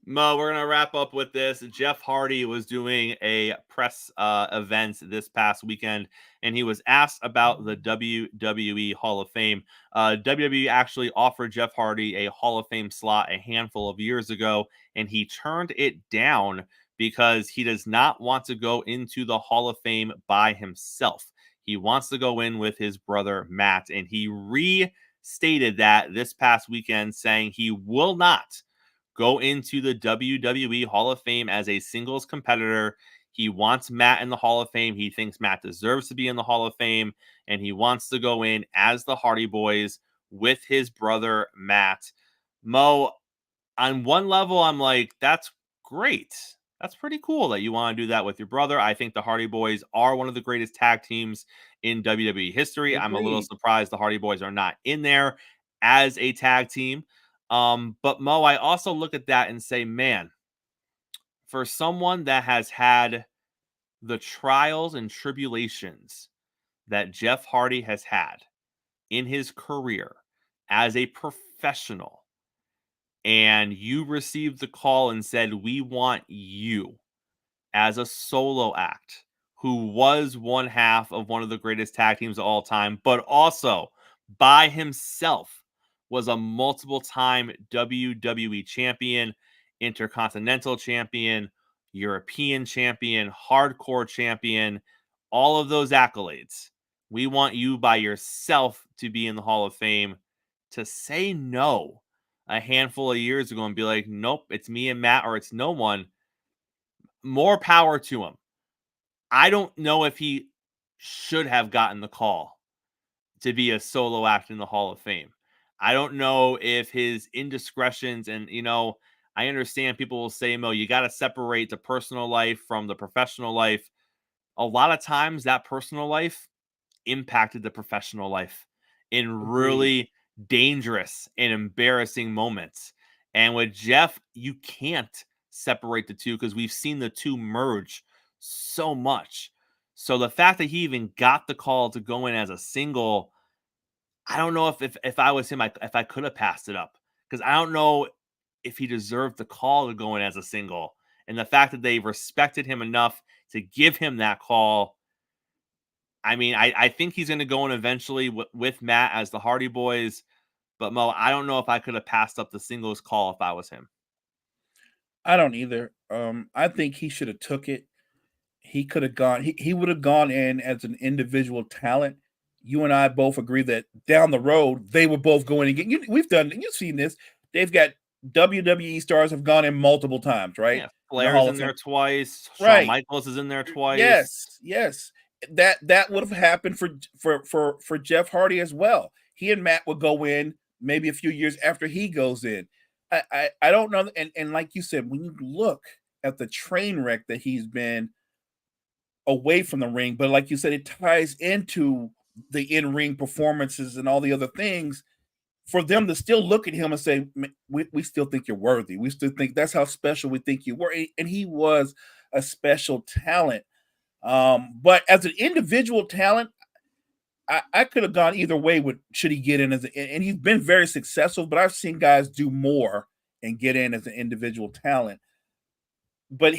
Mo, we're going to wrap up with this. Jeff Hardy was doing a press event this past weekend, and he was asked about the WWE Hall of Fame. WWE actually offered Jeff Hardy a Hall of Fame slot a handful of years ago, and he turned it down because he does not want to go into the Hall of Fame by himself. He wants to go in with his brother, Matt, and he restated that this past weekend, saying he will not go into the WWE Hall of Fame as a singles competitor. He wants Matt in the Hall of Fame. He thinks Matt deserves to be in the Hall of Fame, and he wants to go in as the Hardy Boys with his brother, Matt. Mo, on one level, I'm like, that's great. That's pretty cool that you want to do that with your brother. I think the Hardy Boys are one of the greatest tag teams in WWE history. I'm a little Agreed. surprised the Hardy Boys are not in there as a tag team. But Mo, I also look at that and say, man, for someone that has had the trials and tribulations that Jeff Hardy has had in his career as a professional, and you received the call and said, we want you as a solo act who was one half of one of the greatest tag teams of all time, but also by himself was a multiple time WWE champion, intercontinental champion, European champion, hardcore champion, all of those accolades. We want you by yourself to be in the Hall of Fame. To say no a handful of years ago and be like, nope, it's me and Matt or it's no one, more power to him. I don't know if he should have gotten the call to be a solo act in the Hall of Fame. I don't know if his indiscretions and, I understand people will say, Mo, you got to separate the personal life from the professional life. A lot of times that personal life impacted the professional life in Agreed. really dangerous and embarrassing moments. And with Jeff, you can't separate the two because we've seen the two merge so much. So the fact that he even got the call to go in as a single, I don't know if I was him, if I could have passed it up because I don't know if he deserved the call to go in as a single. And the fact that they respected him enough to give him that call, I mean, I think he's going to go in eventually with Matt as the Hardy Boys. But Mo, I don't know if I could have passed up the singles call if I was him. I don't either. I think he should have took it. He could have gone. He would have gone in as an individual talent. You and I both agree that down the road they would both go in again. We've done. You've seen this. They've got WWE stars have gone in multiple times, right? Yeah, In the Flair's Hall in of there Fame, twice. Shawn right? Michaels is in there twice. Yes. That would have happened for Jeff Hardy as well. He and Matt would go in maybe a few years after he goes in. I don't know. And like you said, when you look at the train wreck that he's been away from the ring, but like you said, it ties into the in-ring performances and all the other things for them to still look at him and say, we still think you're worthy. We still think that's how special we think you were. And he was a special talent. But as an individual talent, I could have gone either way with should he get in and he's been very successful, but I've seen guys do more and get in as an individual talent. But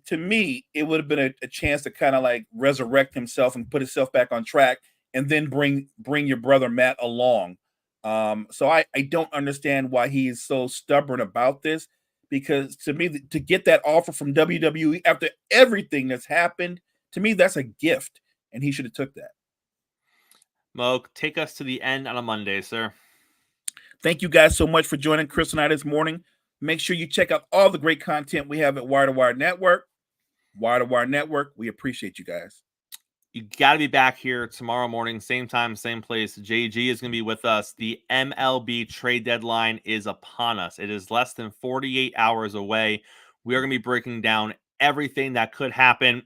to me, it would have been a chance to kind of like resurrect himself and put himself back on track, and then bring your brother Matt along. So I don't understand why he is so stubborn about this, because to me, to get that offer from WWE after everything that's happened, to me, that's a gift, and he should have took that. Mo, take us to the end on a Monday, sir. Thank you guys so much for joining Chris and I this morning. Make sure you check out all the great content we have at Wire to Wire Network. Wire to Wire Network, we appreciate you guys. You got to be back here tomorrow morning, same time, same place. JG is going to be with us. The MLB trade deadline is upon us. It is less than 48 hours away. We are going to be breaking down everything that could happen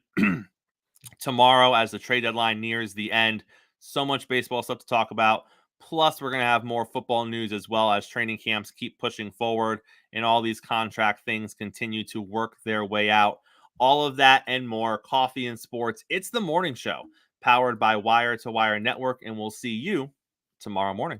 tomorrow as the trade deadline nears the end. So much baseball stuff to talk about. Plus, we're going to have more football news as well as training camps keep pushing forward and all these contract things continue to work their way out. All of that and more. Coffee and Sports. It's the morning show powered by Wire to Wire Network, and we'll see you tomorrow morning.